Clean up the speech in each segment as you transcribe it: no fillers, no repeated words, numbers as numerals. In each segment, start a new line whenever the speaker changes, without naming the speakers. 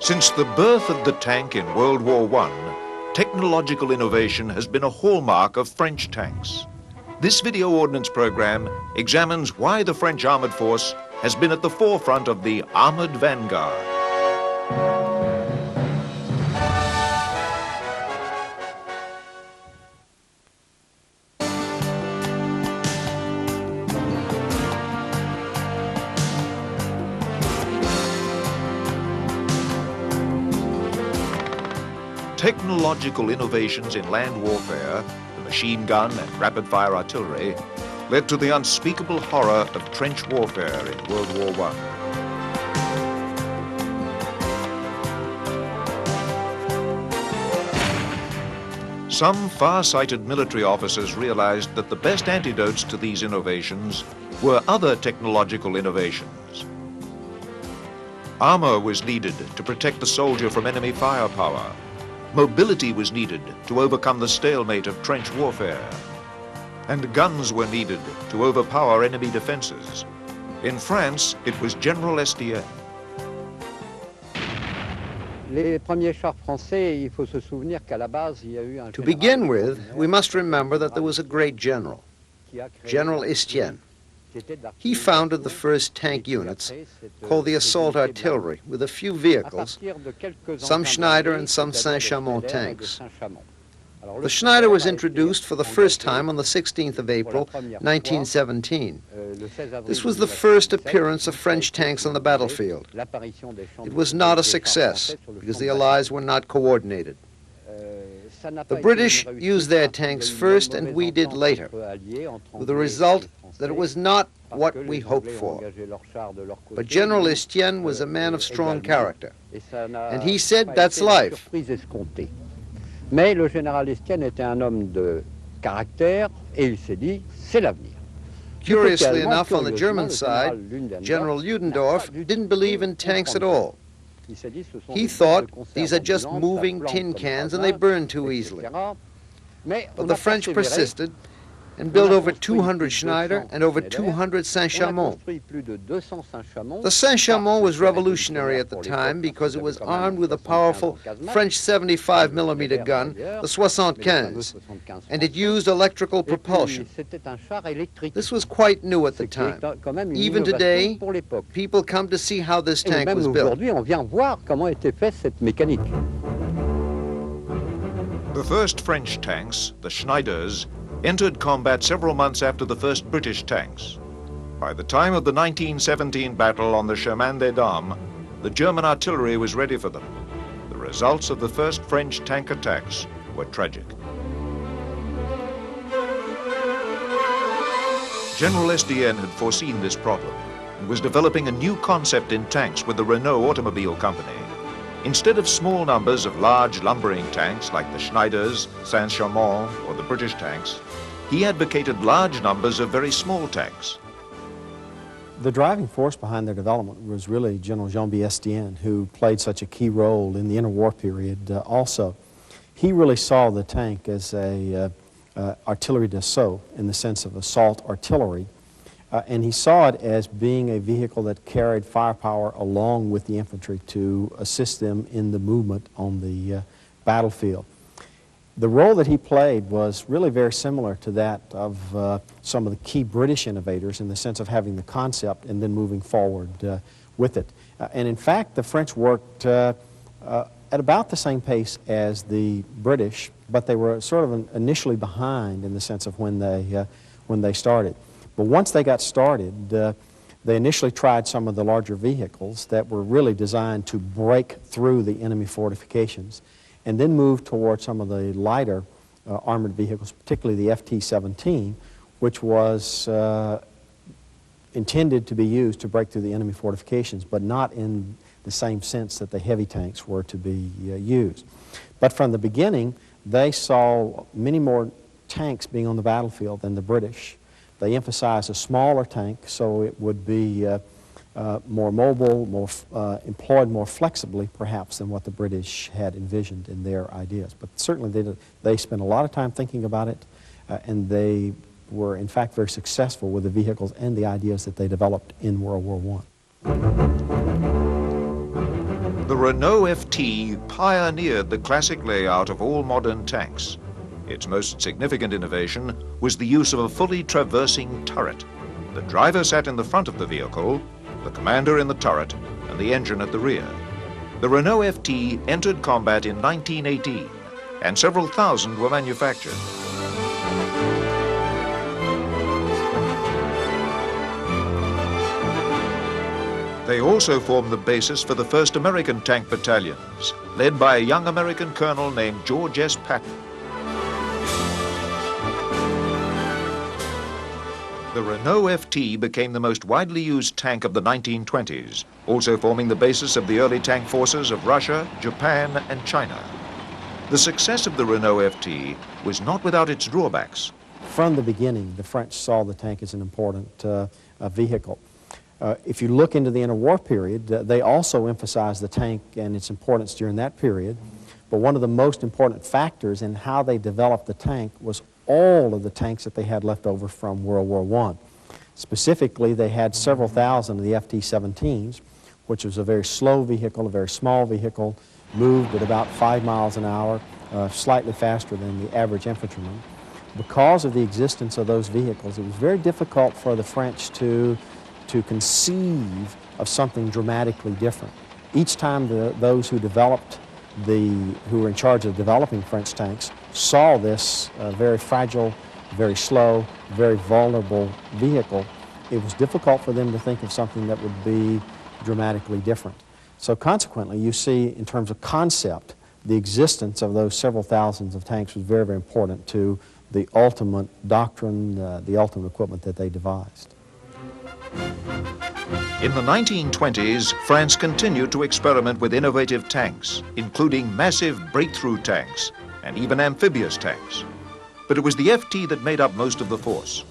Since the birth of the tank in World War I, technological innovation has been a hallmark of French tanks. This video ordnance program examines why the French armored force has been at the forefront of the Armoured Vanguard. Technological innovations in land warfare, the machine gun and rapid-fire artillery, led to the unspeakable horror of trench warfare in World War I. Some far-sighted military officers realized that the best antidotes to these innovations were other technological innovations. Armor was needed to protect the soldier from enemy firepower. Mobility was needed to overcome the stalemate of trench warfare. And guns were needed to overpower enemy defenses. In France, it was General Estienne.
To begin with, we must remember that there was a great general, General Estienne. He founded the first tank units, called the assault artillery, with a few vehicles, some Schneider and some Saint-Chamond tanks. The Schneider was introduced for the first time on the 16th of April, 1917. This was the first appearance of French tanks on the battlefield. It was not a success, because the Allies were not coordinated. The British used their tanks first, and we did later, with the result that it was not what we hoped for. But General Estienne was a man of strong character, and he said, that's life.
Mais le général Estienne était un homme de caractère et il s'est dit, c'est l'avenir.
Curiously enough, on the German side, General Ludendorff didn't believe in tanks at all. He thought these are just moving tin cans and they burn too easily. But the French persisted and built over 200 Schneider and over 200 Saint-Chamond. The Saint-Chamond was revolutionary at the time because it was armed with a powerful French 75mm gun, the 75, and it used electrical propulsion. This was quite new at the time. Even today, people come to see how this tank was built.
The first French tanks, the Schneiders, entered combat several months after the first British tanks. By the time of the 1917 battle on the Chemin des Dames, the German artillery was ready for them. The results of the first French tank attacks were tragic. General Estienne had foreseen this problem and was developing a new concept in tanks with the Renault automobile company. Instead of small numbers of large lumbering tanks like the Schneiders, Saint-Chamond, or the British tanks, he advocated large numbers of very small tanks.
The driving force behind their development was really General Jean-B. Estienne, who played such a key role in the interwar period also. He really saw the tank as a artillerie d'assaut in the sense of assault artillery. And he saw it as being a vehicle that carried firepower along with the infantry to assist them in the movement on the battlefield. The role that he played was really very similar to that of some of the key British innovators in the sense of having the concept and then moving forward with it. And in fact, the French worked at about the same pace as the British, but they were sort of initially behind in the sense of when they started. But once they got started, they initially tried some of the larger vehicles that were really designed to break through the enemy fortifications, and then moved towards some of the lighter armored vehicles, particularly the FT-17, which was intended to be used to break through the enemy fortifications, but not in the same sense that the heavy tanks were to be used. But from the beginning, they saw many more tanks being on the battlefield than the British. They emphasized a smaller tank so it would be more mobile, employed more flexibly perhaps than what the British had envisioned in their ideas. But certainly they spent a lot of time thinking about it, and they were in fact very successful with the vehicles and the ideas that they developed in World War I.
The Renault FT pioneered the classic layout of all modern tanks. Its most significant innovation was the use of a fully traversing turret. The driver sat in the front of the vehicle, the commander in the turret, and the engine at the rear. The Renault FT entered combat in 1918, and several thousand were manufactured. They also formed the basis for the first American tank battalions, led by a young American colonel named George S. Patton. The Renault FT became the most widely used tank of the 1920s, also forming the basis of the early tank forces of Russia, Japan, and China. The success of the Renault FT was not without its drawbacks.
From the beginning, the French saw the tank as an important vehicle. If you look into the interwar period, they also emphasized the tank and its importance during that period. But one of the most important factors in how they developed the tank was all of the tanks that they had left over from World War I. Specifically, they had several thousand of the FT-17s, which was a very slow vehicle, a very small vehicle, moved at about 5 miles an hour, slightly faster than the average infantryman. Because of the existence of those vehicles, it was very difficult for the French to conceive of something dramatically different. Each time those who were in charge of developing French tanks saw this very fragile, very slow, very vulnerable vehicle, it was difficult for them to think of something that would be dramatically different. So consequently, you see, in terms of concept, the existence of those several thousands of tanks was very, very important to the ultimate doctrine, the ultimate equipment that they devised.
In the 1920s, France continued to experiment with innovative tanks, including massive breakthrough tanks and even amphibious tanks. But it was the FT that made up most of the force.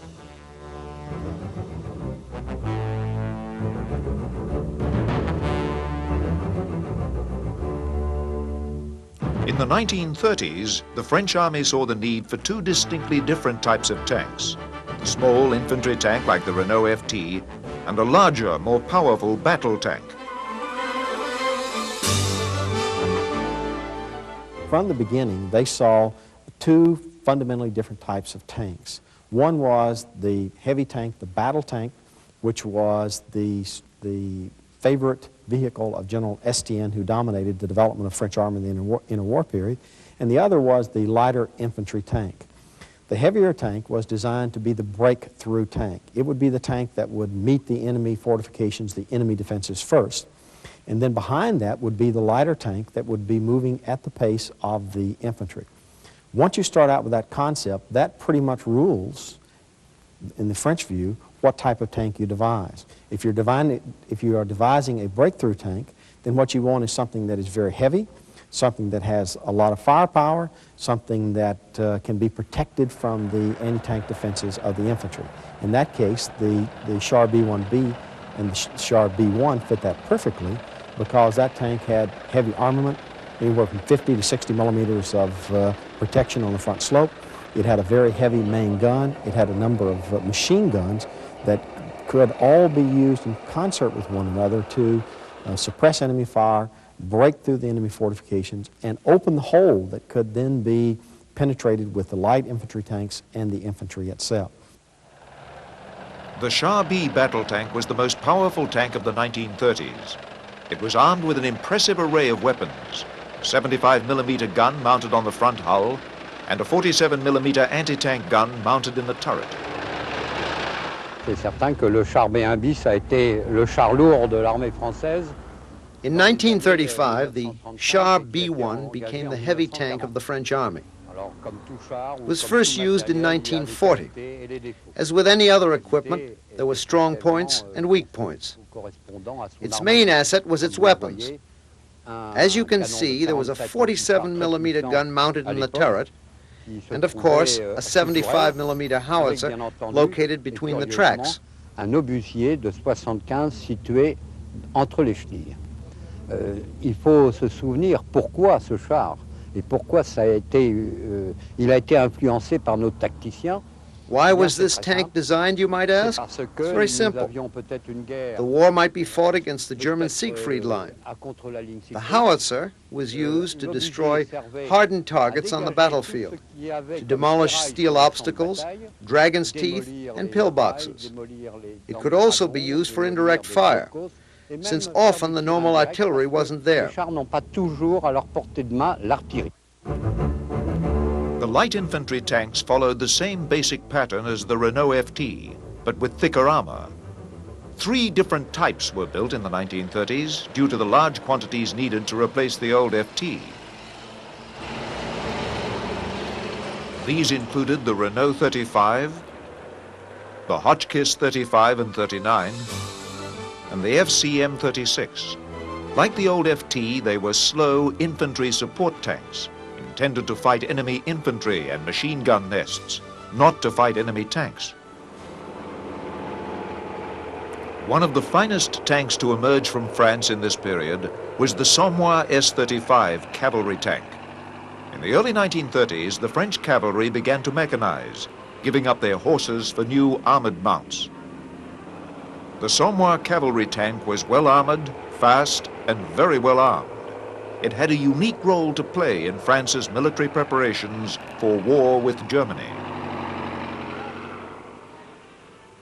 In the 1930s, the French army saw the need for two distinctly different types of tanks: a small infantry tank like the Renault FT, and a larger, more powerful battle tank.
From the beginning, they saw two fundamentally different types of tanks. One was the heavy tank, the battle tank, which was the favorite vehicle of General Estienne, who dominated the development of French army in the interwar period, and the other was the lighter infantry tank. The heavier tank was designed to be the breakthrough tank. It would be the tank that would meet the enemy fortifications, the enemy defenses first. And then behind that would be the lighter tank that would be moving at the pace of the infantry. Once you start out with that concept, that pretty much rules, in the French view, what type of tank you devise. If you are devising a breakthrough tank, then what you want is something that is very heavy, something that has a lot of firepower, something that can be protected from the anti-tank defenses of the infantry. In that case, the Char B-1B and the Char B-1 fit that perfectly, because that tank had heavy armament, anywhere from 50 to 60 millimeters of protection on the front slope. It had a very heavy main gun. It had a number of machine guns that could all be used in concert with one another to suppress enemy fire, break through the enemy fortifications, and open the hole that could then be penetrated with the light infantry tanks and the infantry itself.
The Char B battle tank was the most powerful tank of the 1930s. It was armed with an impressive array of weapons: a 75mm gun mounted on the front hull, and a 47mm anti-tank gun mounted in the turret.
C'est certain que le Char B1 bis a été le char lourd de l'armée française.
In 1935, the Char B-1 became the heavy tank of the French army. It was first used in 1940. As with any other equipment, there were strong points and weak points. Its main asset was its weapons. As you can see, there was a 47mm gun mounted in the turret, and of course, a 75mm howitzer located between the tracks.
Un obusier de 75 situé entre les chenilles. Il faut se souvenir pourquoi ce char et pourquoi il a été influencé par nos tacticiens.
Why was this tank designed, you might ask? It's very simple. The war might be fought against the German Siegfried line. The howitzer was used to destroy hardened targets on the battlefield, to demolish steel obstacles, dragon's teeth, and pillboxes. It could also be used for indirect fire, since often the normal artillery wasn't there.
The light infantry tanks followed the same basic pattern as the Renault FT, but with thicker armor. 3 different types were built in the 1930s due to the large quantities needed to replace the old FT. These included the Renault 35, the Hotchkiss 35 and 39, and the FCM 36. Like the old FT, they were slow infantry support tanks, intended to fight enemy infantry and machine gun nests, not to fight enemy tanks. One of the finest tanks to emerge from France in this period was the Sommois S-35 cavalry tank. In the early 1930s, the French cavalry began to mechanize, giving up their horses for new armored mounts. The Sommois cavalry tank was well armored, fast, and very well armed. It had a unique role to play in France's military preparations for war with Germany.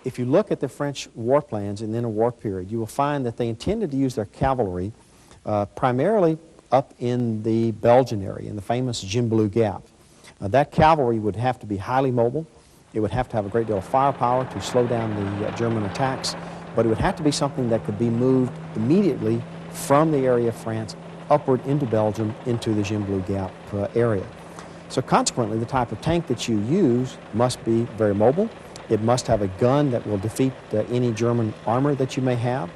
If you look at the French war plans in the interwar period, you will find that they intended to use their cavalry primarily up in the Belgian area, in the famous Gimblou Gap. That cavalry would have to be highly mobile. It would have to have a great deal of firepower to slow down the German attacks, but it would have to be something that could be moved immediately from the area of France upward into Belgium, into the Gimblou Gap area. So consequently, the type of tank that you use must be very mobile. It must have a gun that will defeat any German armor that you may have.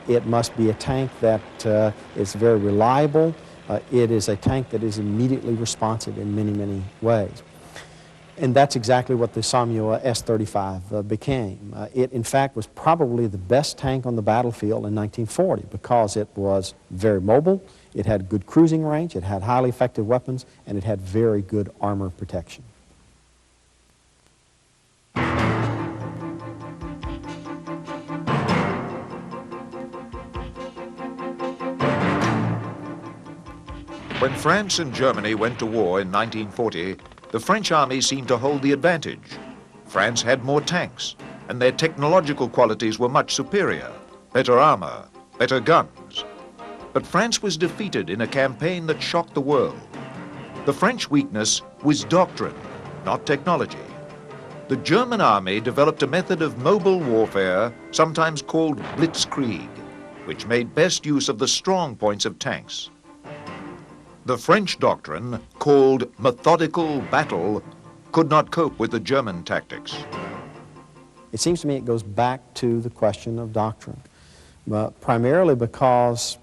It must be a tank that is very reliable. It is a tank that is immediately responsive in many, many ways. And that's exactly what the Sommois S-35 became. It, in fact, was probably the best tank on the battlefield in 1940 because it was very mobile, it had good cruising range, it had highly effective weapons, and it had very good armor protection.
When France and Germany went to war in 1940, the French army seemed to hold the advantage. France had more tanks, and their technological qualities were much superior. Better armor, better guns. But France was defeated in a campaign that shocked the world. The French weakness was doctrine, not technology. The German army developed a method of mobile warfare, sometimes called blitzkrieg, which made best use of the strong points of tanks. The French doctrine, called methodical battle, could not cope with the German tactics.
It seems to me it goes back to the question of doctrine, primarily because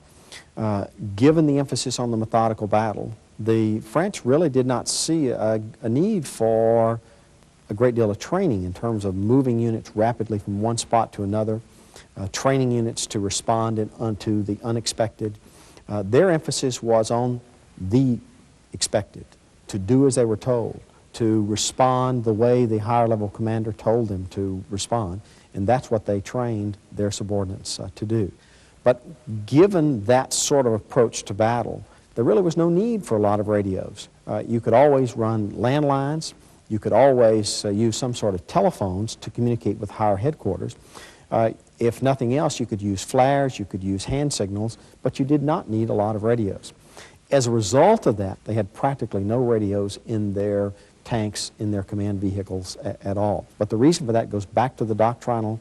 given the emphasis on the methodical battle, the French really did not see a need for a great deal of training in terms of moving units rapidly from one spot to another, training units to respond unto the unexpected. Their emphasis was on the expected, to do as they were told, to respond the way the higher level commander told them to respond, and that's what they trained their subordinates to do. But given that sort of approach to battle, there really was no need for a lot of radios. You could always run landlines, you could always use some sort of telephones to communicate with higher headquarters. If nothing else, you could use flares, you could use hand signals, but you did not need a lot of radios. As a result of that, they had practically no radios in their tanks, in their command vehicles at all. But the reason for that goes back to the doctrinal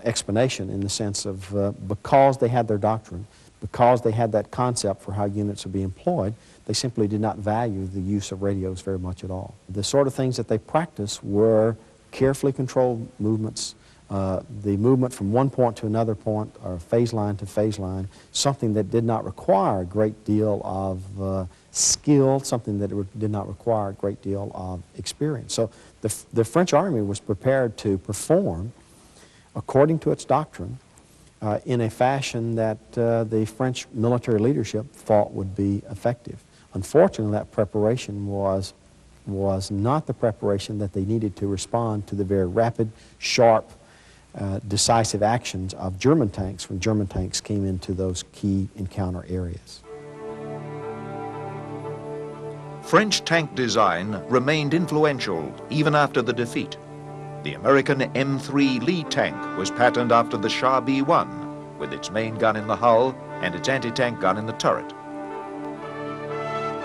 explanation, in the sense of because they had their doctrine, because they had that concept for how units would be employed, they simply did not value the use of radios very much at all. The sort of things that they practiced were carefully controlled movements, the movement from one point to another point, or phase line to phase line, something that did not require a great deal of skill, something that did not require a great deal of experience. So the French army was prepared to perform according to its doctrine in a fashion that the French military leadership thought would be effective. Unfortunately, that preparation was was not the preparation that they needed to respond to the very rapid, sharp, decisive actions of German tanks when German tanks came into those key encounter areas.
French tank design remained influential even after the defeat. The American M3 Lee tank was patterned after the Shah B-1, with its main gun in the hull and its anti-tank gun in the turret.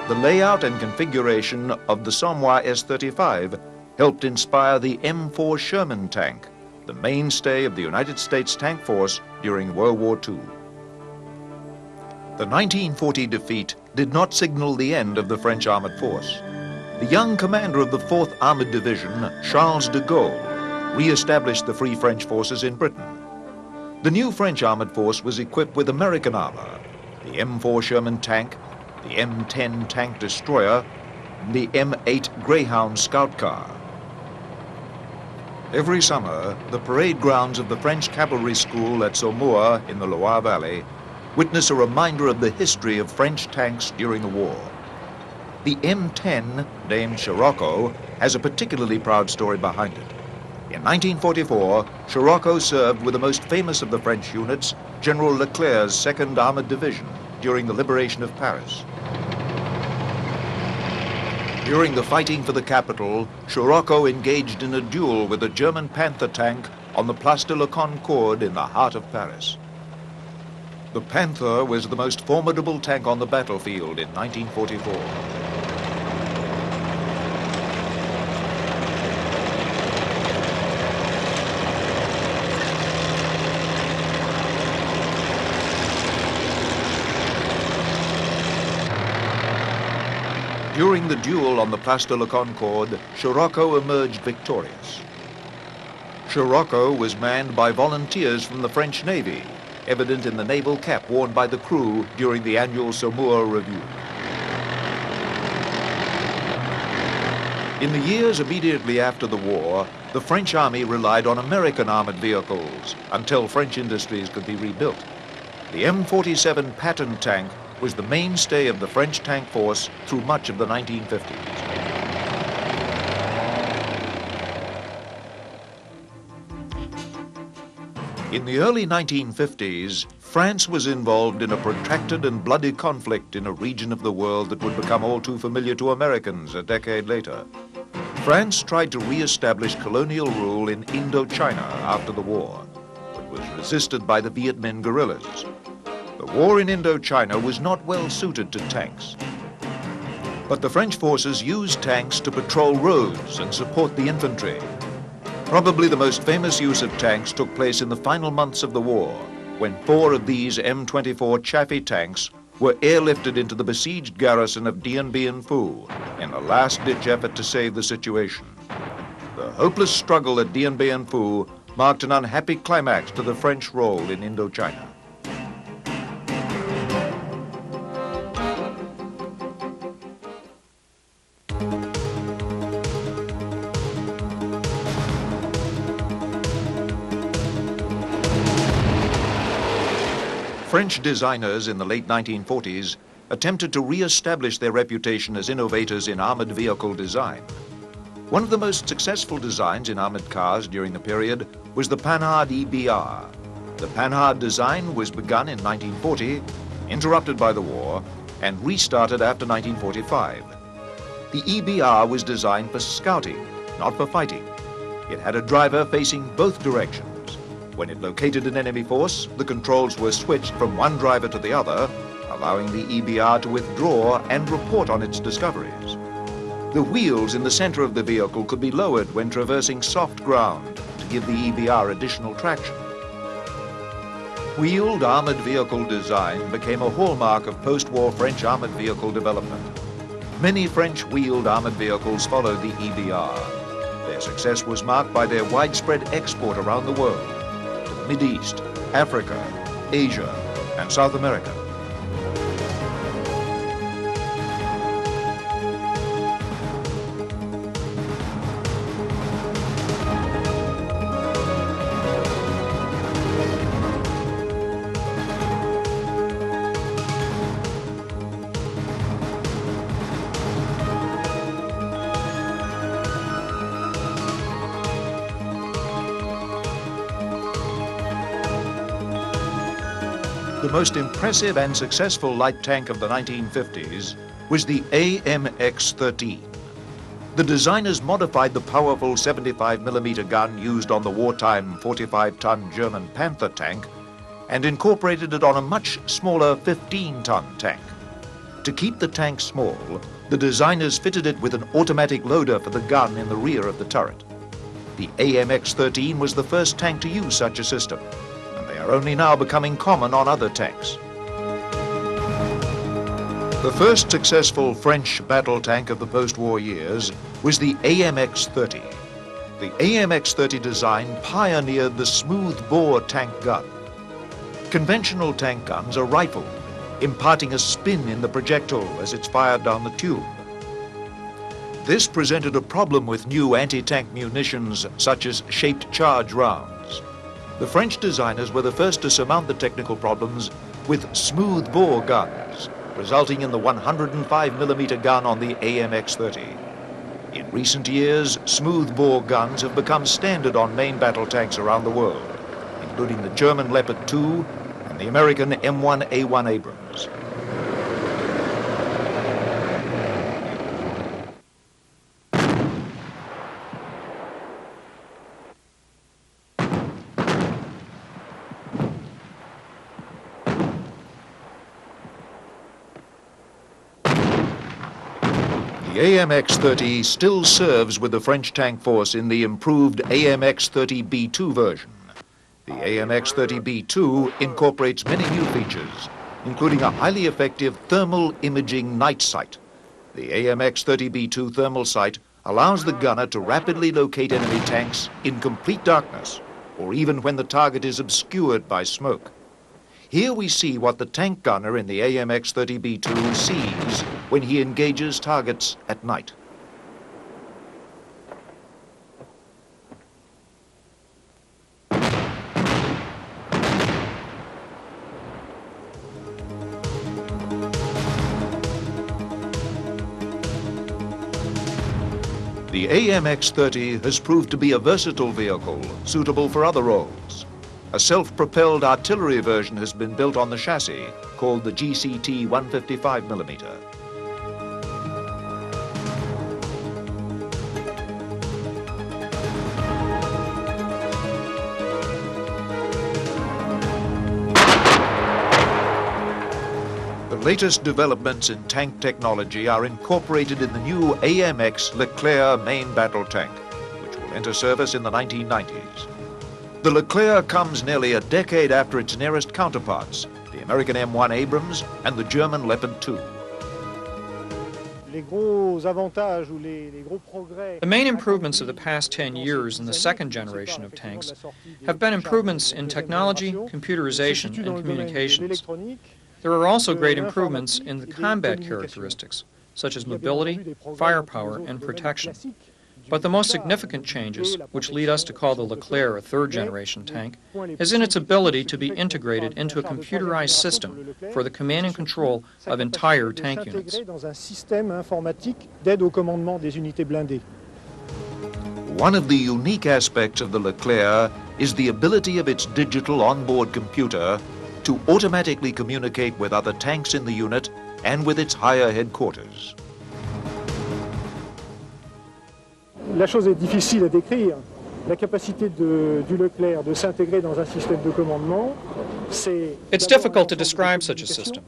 The layout and configuration of the Somme S-35 helped inspire the M4 Sherman tank, the mainstay of the United States tank force during World War II. The 1940 defeat did not signal the end of the French armored force. The young commander of the 4th Armored Division, Charles de Gaulle, re-established the Free French forces in Britain. The new French armored force was equipped with American armor, the M4 Sherman tank, the M10 tank destroyer, and the M8 Greyhound scout car. Every summer, the parade grounds of the French Cavalry School at Saumur in the Loire Valley witness a reminder of the history of French tanks during the war. The M10, named Scirocco, has a particularly proud story behind it. In 1944, Scirocco served with the most famous of the French units, General Leclerc's 2nd Armored Division, during the liberation of Paris. During the fighting for the capital, Scirocco engaged in a duel with a German Panther tank on the Place de la Concorde in the heart of Paris. The Panther was the most formidable tank on the battlefield in 1944. During the duel on the Place de la Concorde, Scirocco emerged victorious. Scirocco was manned by volunteers from the French Navy, evident in the naval cap worn by the crew during the annual Saumur Review. In the years immediately after the war, the French Army relied on American armored vehicles until French industries could be rebuilt. The M47 Patton tank was the mainstay of the French tank force through much of the 1950s. In the early 1950s, France was involved in a protracted and bloody conflict in a region of the world that would become all too familiar to Americans a decade later. France tried to re-establish colonial rule in Indochina after the war, but was resisted by the Viet Minh guerrillas. The war in Indochina was not well suited to tanks. But the French forces used tanks to patrol roads and support the infantry. Probably the most famous use of tanks took place in the final months of the war, when 4 of these M24 Chaffee tanks were airlifted into the besieged garrison of Dien Bien Phu in a last-ditch effort to save the situation. The hopeless struggle at Dien Bien Phu marked an unhappy climax to the French role in Indochina. French designers in the late 1940s attempted to re-establish their reputation as innovators in armored vehicle design. One of the most successful designs in armored cars during the period was the Panhard EBR. The Panhard design was begun in 1940, interrupted by the war, and restarted after 1945. The EBR was designed for scouting, not for fighting. It had a driver facing both directions. When it located an enemy force, the controls were switched from one driver to the other, allowing the EBR to withdraw and report on its discoveries. The wheels in the center of the vehicle could be lowered when traversing soft ground to give the EBR additional traction. Wheeled armored vehicle design became a hallmark of post-war French armored vehicle development. Many French wheeled armored vehicles followed the EBR. Their success was marked by their widespread export around the world, to the Mideast, Africa, Asia, and South America. The most impressive and successful light tank of the 1950s was the AMX-13. The designers modified the powerful 75mm gun used on the wartime 45-ton German Panther tank and incorporated it on a much smaller 15-ton tank. To keep the tank small, the designers fitted it with an automatic loader for the gun in the rear of the turret. The AMX-13 was the first tank to use such a system, and they are only now becoming common on other tanks. The first successful French battle tank of the post-war years was the AMX-30. The AMX-30 design pioneered the smooth-bore tank gun. Conventional tank guns are rifled, imparting a spin in the projectile as it's fired down the tube. This presented a problem with new anti-tank munitions such as shaped charge rounds. The French designers were the first to surmount the technical problems with smooth-bore guns, resulting in the 105mm gun on the AMX-30. In recent years, smooth-bore guns have become standard on main battle tanks around the world, including the German Leopard 2 and the American M1A1 Abrams. The AMX-30 still serves with the French tank force in the improved AMX-30B2 version. The AMX-30B2 incorporates many new features, including a highly effective thermal imaging night sight. The AMX-30B2 thermal sight allows the gunner to rapidly locate enemy tanks in complete darkness, or even when the target is obscured by smoke. Here we see what the tank gunner in the AMX-30B2 sees when he engages targets at night. The AMX-30 has proved to be a versatile vehicle suitable for other roles. A self-propelled artillery version has been built on the chassis, called the GCT 155mm. The latest developments in tank technology are incorporated in the new AMX Leclerc main battle tank, which will enter service in the 1990s. The Leclerc comes nearly a decade after its nearest counterparts, the American M1 Abrams and the German Leopard 2.
The main improvements of the past 10 years in the second generation of tanks have been improvements in technology, computerization, and communications. There are also great improvements in the combat characteristics, such as mobility, firepower, and protection. But the most significant changes, which lead us to call the Leclerc a third-generation tank, is in its ability to be integrated into a computerized system for the command and control of entire tank units.
One of the unique aspects of the Leclerc is the ability of its digital onboard computer to automatically communicate with other tanks in the unit and with its higher headquarters.
La chose est difficile à décrire. La capacité du Leclerc de s'intégrer dans un système de commandement, c'est...
It's difficult to describe such a system.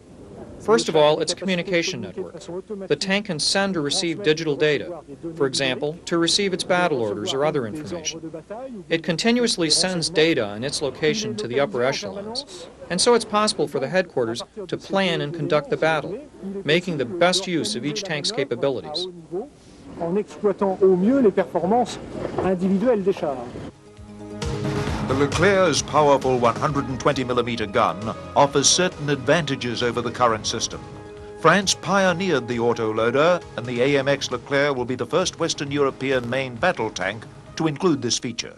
First of all, it's a communication network. The tank can send or receive digital data, for example, to receive its battle orders or other information. It continuously sends data and its location to the upper echelons, and so it's possible for the headquarters to plan and conduct the battle, making the best use of each tank's capabilities.
En exploitant au mieux les performances individuelles des chars.
The Leclerc's powerful 120mm gun offers certain advantages over the current system. France pioneered the autoloader, and the AMX Leclerc will be the first Western European main battle tank to include this feature.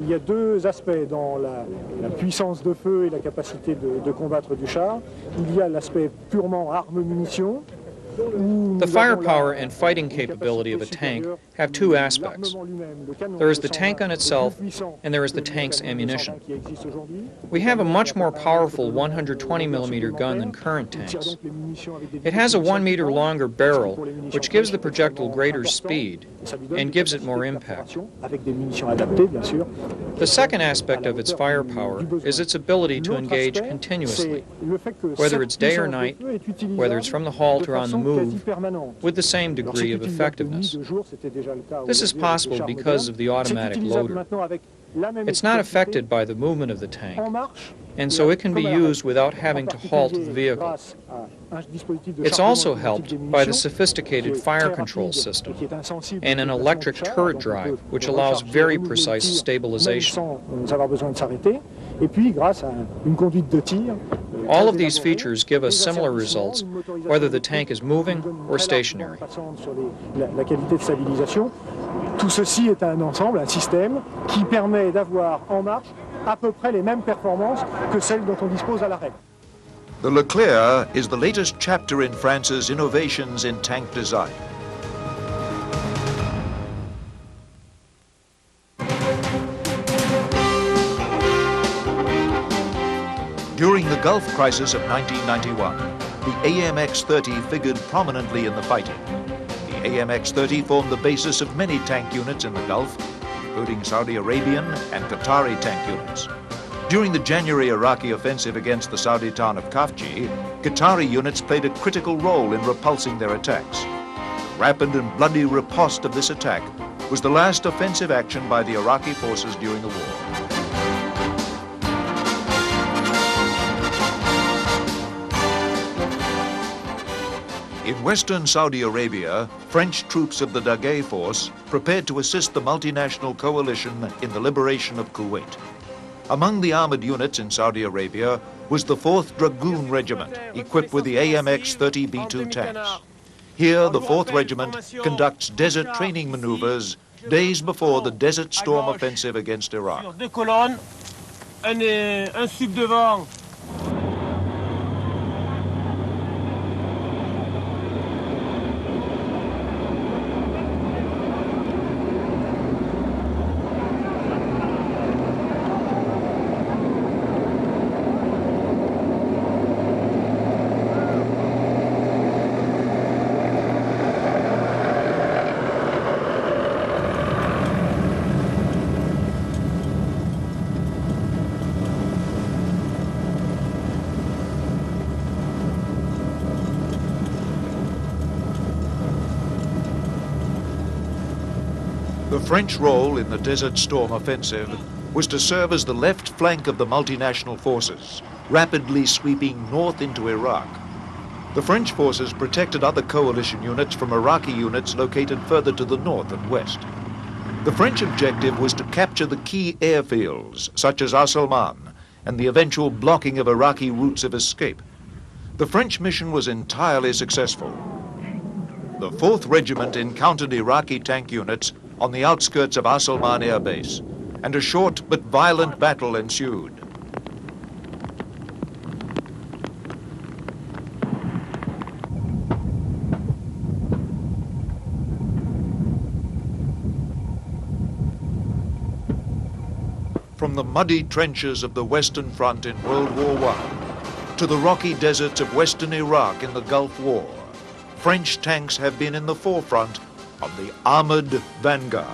Il y a deux aspects dans la puissance de feu et la capacité de combattre du char. Il y a l'aspect purement arme-munition,
The firepower and fighting capability of a tank have two aspects. There is the tank on itself, and there is the tank's ammunition. We have a much more powerful 120mm gun than current tanks. It has a 1 meter longer barrel, which gives the projectile greater speed and gives it more impact. The second aspect of its firepower is its ability to engage continuously, whether it's day or night, whether it's from the halt or on the move, with the same degree of effectiveness. This is possible because of the automatic loader. It's not affected by the movement of the tank, and so it can be used without having to halt the vehicle. It's also helped by the sophisticated fire control system and an electric turret drive, which allows very precise stabilization. All of these features give us similar results, whether the tank is moving or stationary.
Tout ceci est un ensemble, un système qui permet d'avoir en marche à peu près les mêmes performances que celles dont on dispose à l'arrêt.
The Leclerc is the latest chapter in France's innovations in tank design. During the Gulf crisis of 1991, the AMX-30 figured prominently in the fighting. The AMX-30 formed the basis of many tank units in the Gulf, including Saudi Arabian and Qatari tank units. During the January Iraqi offensive against the Saudi town of Kafji, Qatari units played a critical role in repulsing their attacks. The rapid and bloody riposte of this attack was the last offensive action by the Iraqi forces during the war. In western Saudi Arabia, French troops of the Daguet Force prepared to assist the multinational coalition in the liberation of Kuwait. Among the armored units in Saudi Arabia was the 4th Dragoon Regiment, equipped with the AMX-30 B-2 tanks. Here, the 4th Regiment conducts desert training maneuvers days before the Desert Storm offensive against Iraq. The French role in the Desert Storm offensive was to serve as the left flank of the multinational forces, rapidly sweeping north into Iraq. The French forces protected other coalition units from Iraqi units located further to the north and west. The French objective was to capture the key airfields, such as As-Salman, and the eventual blocking of Iraqi routes of escape. The French mission was entirely successful. The 4th Regiment encountered Iraqi tank units on the outskirts of As-Salman Air Base, and a short but violent battle ensued. From the muddy trenches of the Western Front in World War I to the rocky deserts of Western Iraq in the Gulf War, French tanks have been in the forefront of the armored Vanguard.